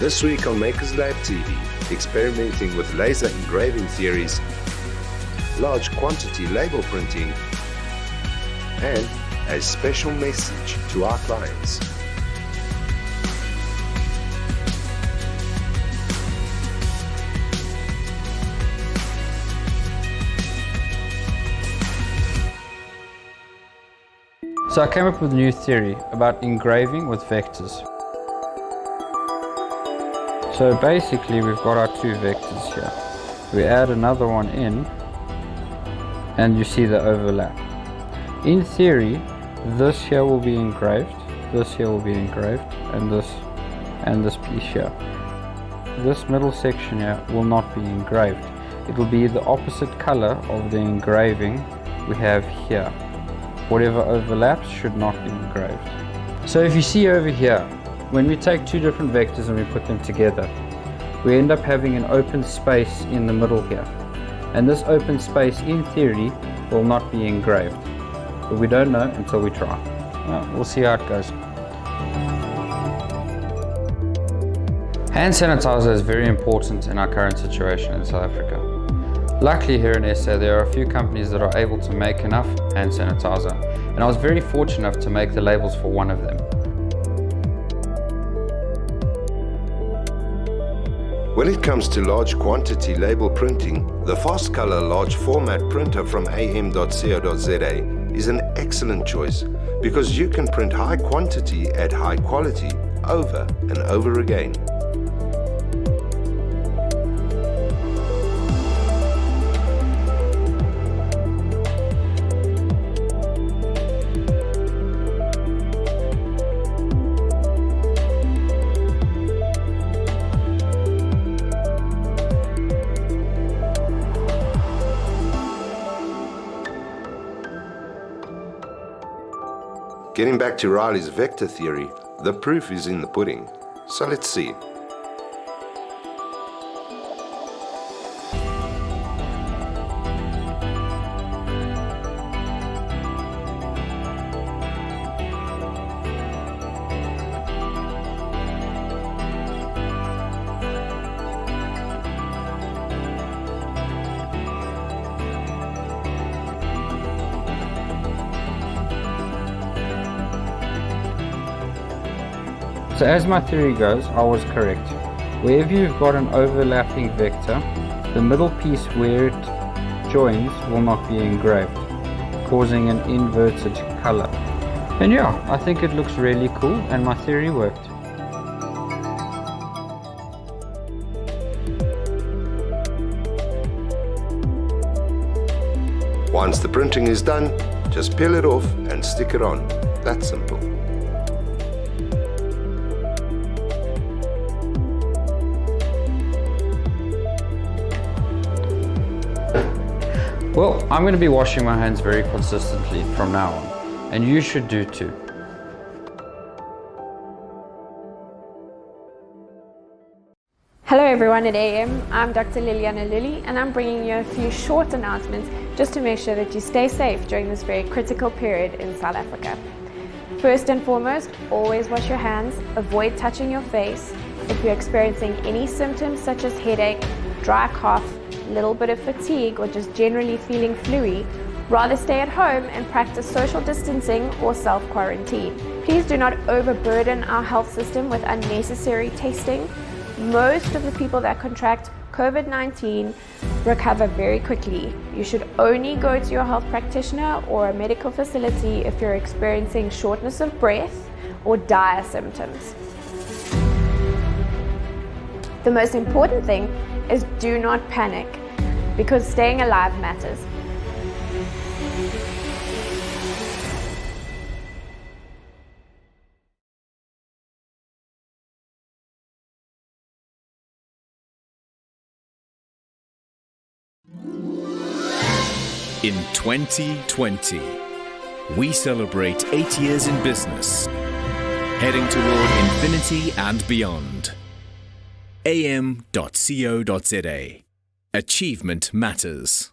This week on Makers Lab TV, experimenting with laser engraving theories, large quantity label printing, and a special message to our clients. So I came up with a new theory about engraving with vectors. So basically we've got our two vectors here. We add another one in and you see the overlap. In theory, this here will be engraved, this here will be engraved, and this piece here. This middle section here will not be engraved. It will be the opposite color of the engraving we have here. Whatever overlaps should not be engraved. So if you see over here, when we take two different vectors and we put them together, we end up having an open space in the middle here. And this open space, in theory, will not be engraved. But we don't know until we try. We'll see how it goes. Hand sanitizer is very important in our current situation in South Africa. Luckily here in SA there are a few companies that are able to make enough hand sanitizer, and I was very fortunate enough to make the labels for one of them. When it comes to large quantity label printing, the FastCOLOUR large format printer from AM.CO is an excellent choice because you can print high quantity at high quality over and over again. Getting back to Riley's vector theory, the proof is in the pudding. So let's see. So as my theory goes, I was correct. Wherever you've got an overlapping vector, the middle piece where it joins will not be engraved, causing an inverted color. And yeah, I think it looks really cool and my theory worked. Once the printing is done, just peel it off and stick it on. That's simple. Well, I'm going to be washing my hands very consistently from now on, and you should do too. Hello everyone at AM, I'm Dr. Liliana Lilly and I'm bringing you a few short announcements just to make sure that you stay safe during this very critical period in South Africa. First and foremost, always wash your hands, avoid touching your face. If you're experiencing any symptoms such as headache, dry cough, little bit of fatigue or just generally feeling flu-y, rather stay at home and practice social distancing or self-quarantine. Please do not overburden our health system with unnecessary testing. Most of the people that contract COVID-19 recover very quickly. You should only go to your health practitioner or a medical facility if you're experiencing shortness of breath or dire symptoms. The most important thing is do not panic, because staying alive matters. In 2020, we celebrate 8 years in business, heading toward infinity and beyond. AM.CO.za. Achievement matters.